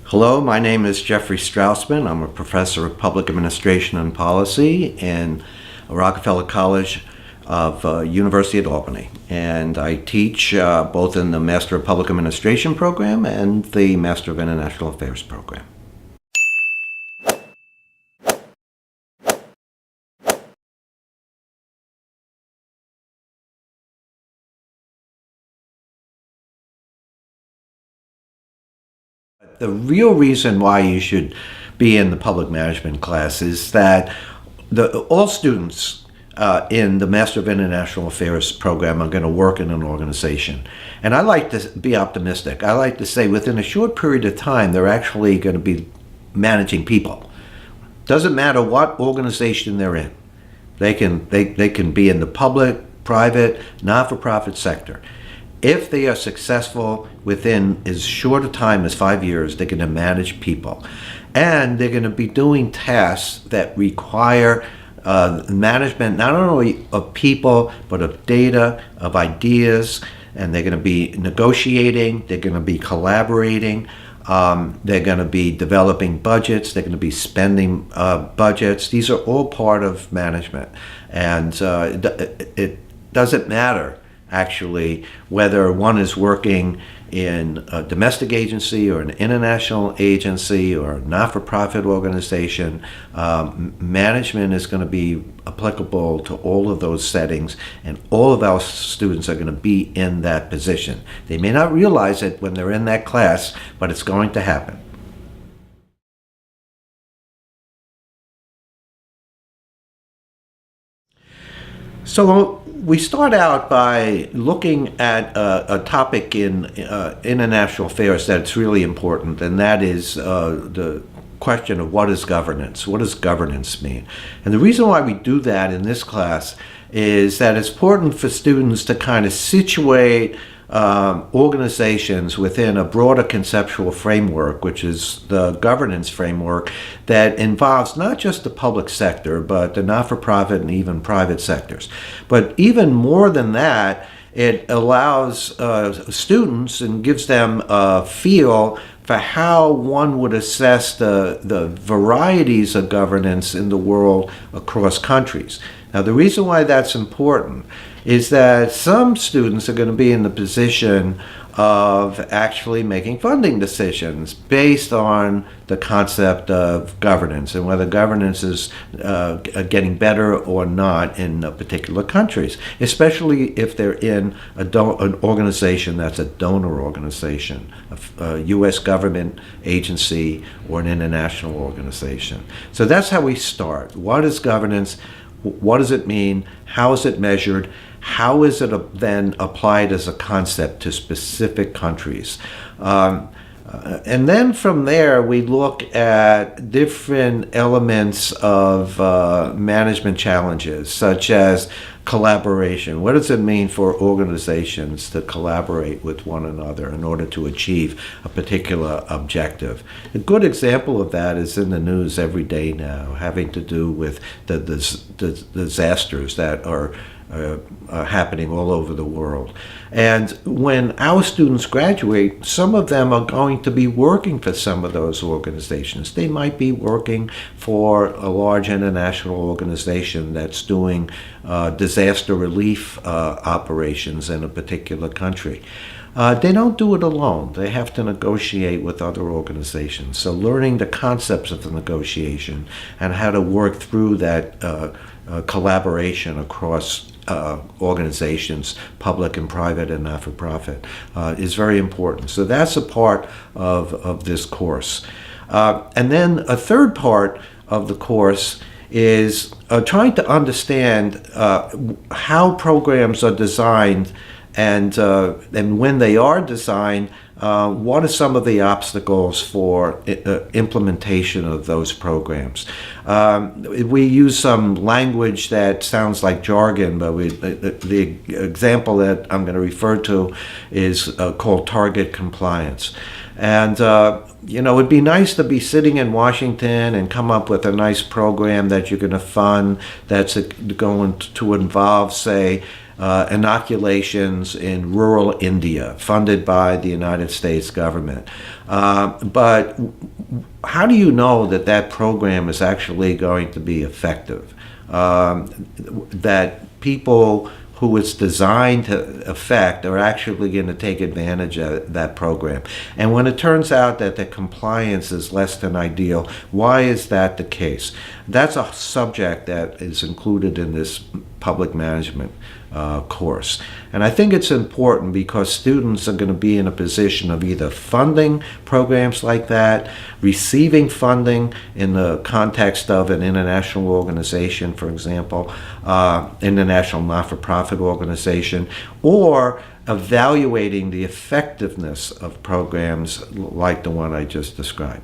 Hello, my name is Jeffrey Strausman. I'm a professor of public administration and policy in Rockefeller College of University at Albany. And I teach both in the Master of Public Administration program and the Master of International Affairs program. The real reason why you should be in the public management class is that all students in the Master of International Affairs program are going to work in an organization. And I like to be optimistic. I like to say within a short period of time, they're actually going to be managing people. Doesn't matter what organization they're in. They can be in the public, private, not-for-profit sector. If they are successful within as short a time as 5 years, they're going to manage people. And they're going to be doing tasks that require management not only of people, but of data, of ideas, and they're going to be negotiating, they're going to be collaborating, they're going to be developing budgets, they're going to be spending budgets. These are all part of management. And it doesn't matter actually whether one is working in a domestic agency or an international agency or a not-for-profit organization. Management is going to be applicable to all of those settings, and all of our students are going to be in that position. They may not realize it when they're in that class, but it's going to happen. So we start out by looking at a topic in international affairs that's really important, and that is the question of what is governance? What does governance mean? And the reason why we do that in this class is that it's important for students to kind of situate organizations within a broader conceptual framework, which is the governance framework that involves not just the public sector, but the not-for-profit and even private sectors. But even more than that, it allows students and gives them a feel for how one would assess the varieties of governance in the world across countries. Now, the reason why that's important is that some students are going to be in the position of actually making funding decisions based on the concept of governance and whether governance is getting better or not in particular countries, especially if they're in an organization that's a donor organization, a U.S. government agency or an international organization. So that's how we start. What is governance? What does it mean? How is it measured? How is it then applied as a concept to specific countries? And then from there, we look at different elements of management challenges, such as collaboration. What does it mean for organizations to collaborate with one another in order to achieve a particular objective? A good example of that is in the news every day now, having to do with the disasters that are happening all over the world. And when our students graduate, some of them are going to be working for some of those organizations. They might be working for a large international organization that's doing disaster relief operations in a particular country. They don't do it alone. They have to negotiate with other organizations. So learning the concepts of the negotiation and how to work through that collaboration across organizations, public and private and not-for-profit, is very important. So that's a part of this course. And then a third part of the course is trying to understand how programs are designed and when they are designed, what are some of the obstacles for implementation of those programs? We use some language that sounds like jargon, but the example that I'm going to refer to is called target compliance. And it'd be nice to be sitting in Washington and come up with a nice program that you're going to fund that's going to involve, say, inoculations in rural India, funded by the United States government. But how do you know that that program is actually going to be effective? That people who it's designed to affect are actually going to take advantage of that program. And when it turns out that the compliance is less than ideal, why is that the case? That's a subject that is included in this public management course. And I think it's important because students are going to be in a position of either funding programs like that, receiving funding in the context of an international organization, for example, international not-for-profit organization, or evaluating the effectiveness of programs like the one I just described.